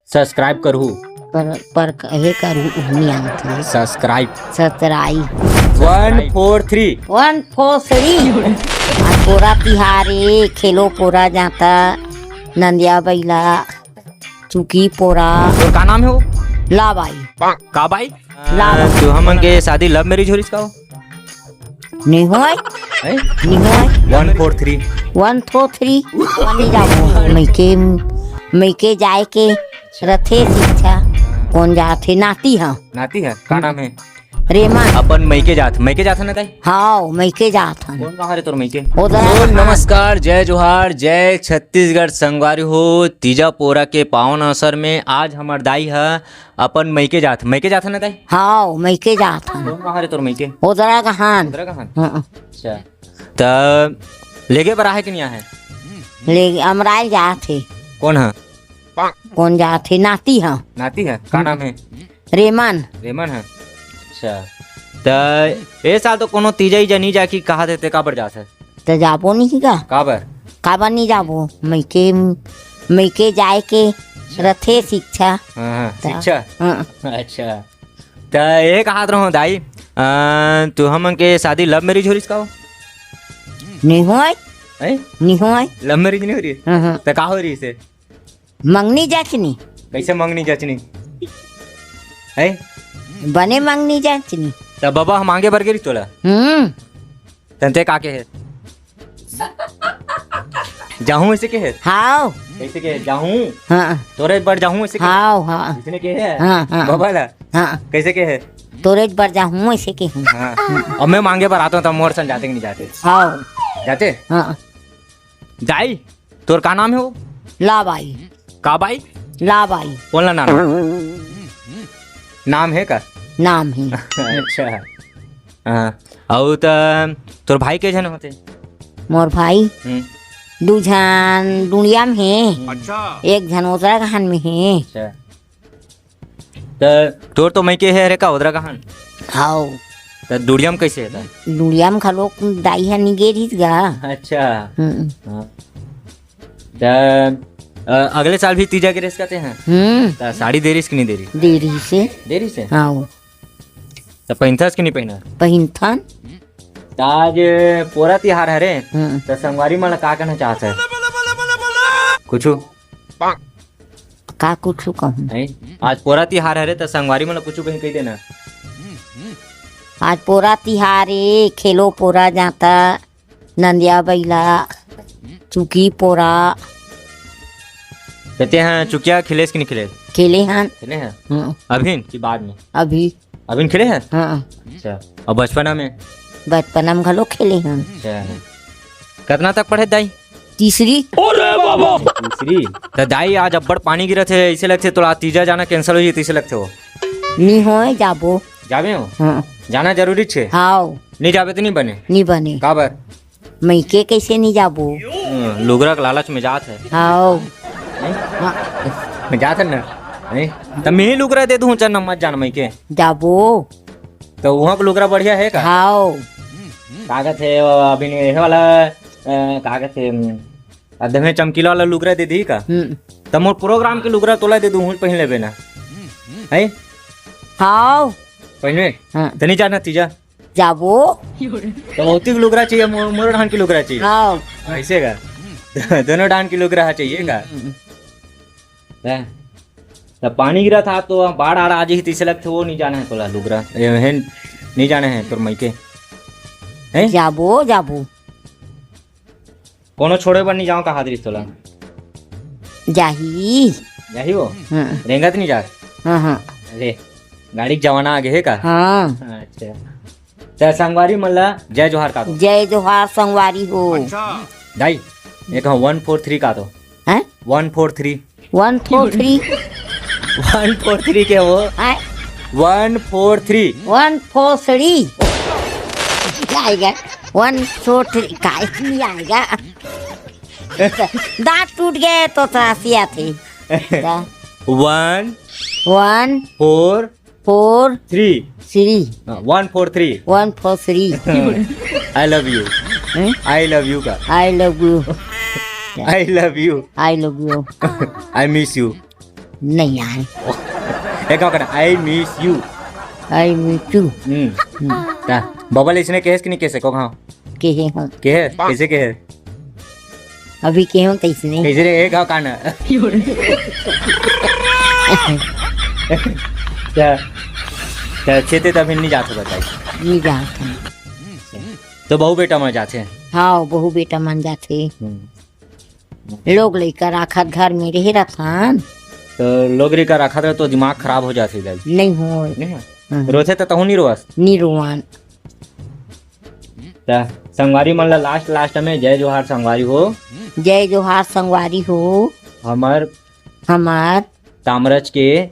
Subscribe करू पर हे करू नहीं आती सब्सक्राइब सतराई 143 143 पूरा तिहारे खेलो पूरा जाता नंदिया बैला चुकी पोरा तो का नाम है वो ला बाई का भाई ला तो हमन के शादी लव मैरिज होरिस का हो नहीं होय हैं? नहीं होय 143 143 बनी जाओ मैके जाए के रथे शिक्षा कौन जाथे नाती हाँ नाती है का नाम है रेमन अपन मैके जात है ना ताई हाँ मैके जात हन कौन कहाँ रे तोर मैके उधर तो नमस्कार जय जोहार जय छत्तीसगढ़ संगवारी हो तीजा पोरा के पावन अवसर में आज हमार दाई है अपन मैके जात है ना ताई हाँ मैके जात हन कौन कहाँ रे तोर मैके उधर कहान उधर कहाँ हाँ, अच्छा तो लेगे पर आहे कि नहीं आहे ले अमराइल जाथे कौन है कौन जाथे नाती हाँ नाती है का नाम है रेमन रेमन है अच्छा तो ए साल तो कोनो तीजा ही जनी जाकी कहा देते काबर जात है तो जाबो नहीं का काबर काबर नहीं जाबो मैके जाए के रथे शिक्षा हाँ शिक्षा हाँ, अच्छा तो ये कहा रहो दाई तू हमन के शादी लव मैरिज हो रही का हो नहीं होय हैं? नहीं होय लव मैरिज नहीं हो रही हाँ, हाँ। तो का हो रही से मंगनी जाचनी कैसे मंगनी जचनी है बने मंगनी जाचनी तो बाबा हम आगे बढ़ गई तोला तंते का के है जाहूं ऐसे के है हाओ कैसे के है जाहूं हाँ तोरे बढ़ जाहूं ऐसे के हाओ हाँ इसने के है हाँ, हाँ। बाबा ला हाँ कैसे के है तोरेज पर जाऊँ ऐसे के हूँ हाँ और मैं मांगे पर आता हूँ तो मोर सन जाते कि नहीं जाते हाओ जाते हाँ जाई तोर का नाम है वो ला बाई का भाई ला बाई बोलना नाम नाम है का नाम है अच्छा हाँ और तोर भाई के जन होते मोर भाई दू झन दुनिया में है अच्छा एक झन उतरा कहान में है अच्छा तो तोर तो मैं के है रे का उधरा कहां हाओ तो दुड़ियम कैसे है दुनिया में खलो दाई है निगेरिस गा अच्छा हम्म हाँ तो अगले साल भी तीजा के रेस करते हैं तो साड़ी दे रही कि नहीं दे रही देरी से हाओ तो पहनथस कि नहीं पहना पहिनथन तो आज पूरा तिहार है रे हम्म। तो संगवारी मन का कहना चाहता है कुछ का कुछ कहूँ नहीं आज पूरा तिहार है रे तो संगवारी मन कुछ कहीं कह देना आज पूरा तिहारे खेलो पूरा जाता नंदिया बैला चुकी पोरा कहते हैं चुकिया खिलेस कि नहीं खिले खेले हन खिले हैं अभी कि बाद में अभी खिले हैं हाँ अच्छा और बचपना में बचपन में घलो खेले हन अच्छा कितना तक पढ़े दाई तीसरी तीसरी तो दाई आज अब्बड़ पानी गिरत है ऐसे लगते तो तीजा जाना कैंसिल हो जाए ऐसे लगते हो नहीं होए जाबो जावे हो हाँ जाना जरूरी छे हाओ नहीं जावे तो नहीं बने नहीं बने काबर मैके कैसे नहीं जाबो लुगरा के लालच में जात है हाओ नहीं? हाँ, मैं जात है ना नहीं तो मैं ही लुगरा दे दूँ चल मत जान मैं के जाबो तो वहाँ का लुगरा बढ़िया है का हाओ कागज है अभी नहीं ये वाला कागज है अधे में चमकीला वाला लुगरा दे दी का तो मोर प्रोग्राम के लुगरा तोला दे दूँ पहन लेबे ना है हाओ पहनवे हाँ तो नहीं जाना तीजा जाबो तो बहुत ही लुगरा चाहिए मोर ढान की लुगरा चाहिए हाओ ऐसे का दोनों ढान की लुगरा चाहिए का तो पानी गिरा था तो बाढ़ आ रहा आज ही तीसरे लगते वो नहीं जाना है तोला लुगरा नहीं जाना है तोर मैके हैं जाबो जाबो कोनो छोड़े पर नहीं जाओ का हादरी तोला जाही यही हो हाँ रेंगत नहीं जा हाँ हाँ अरे गाड़ी के जवाना आगे है का हाँ अच्छा तो संगवारी मल्ला जय जोहार का दो जय जोहार संगवारी हो दाई एक 143 का तो हैं 143 143 143 के वो हैं 143 143 आएगा 143 का नहीं आएगा दांत टूट गए तो त्रासिया थे 1 1 4 4 3 3 143 143 I love you I love you का I love you I love you I love you I miss you नहीं आए। एक का I miss you. I me too ता बबल इसने कहे कि नहीं कैसे को हाँ के हूँ कहे कैसे कहे अभी के हूँ तैसने कैसे रे एक कान चेते तभी नहीं जाते बताई नहीं जाता। तो बहू बेटा मर जाते हैं। हाँ बहू बेटा मन जाते लोग लेकर आखत घर में रह रथान तो लोग रे का रखा था तो दिमाग खराब हो जाती है नहीं हो रोते तो तहु नहीं रोस निरुआन ता संगवारी मन ला लास्ट में जय जोहार संगवारी हो। जय जोहार संगवारी हो। हमार तामरज के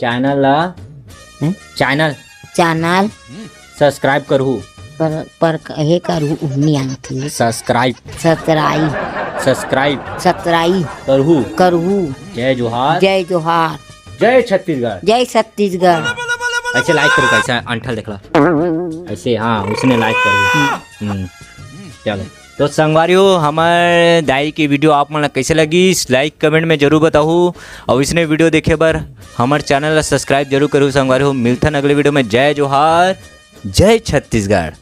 चैनल ला चैनल सब्सक्राइब करहु पर कहे करू नहीं आती सब्सक्राइब करहु। जय जोहार जय छत्तीसगढ़। ऐसे लाइक करो कैसा अंठल देखला ऐसे हाँ उसने लाइक करो। चलो तो संगवारियों हमारे दाई की वीडियो आप मन कैसे लगी लाइक कमेंट में जरूर बताओ और इसने वीडियो देखे बर हमारे चैनल सब्सक्राइब जरूर करो संगवारियों। मिलता अगले वीडियो में। जय जोहार जय छत्तीसगढ़।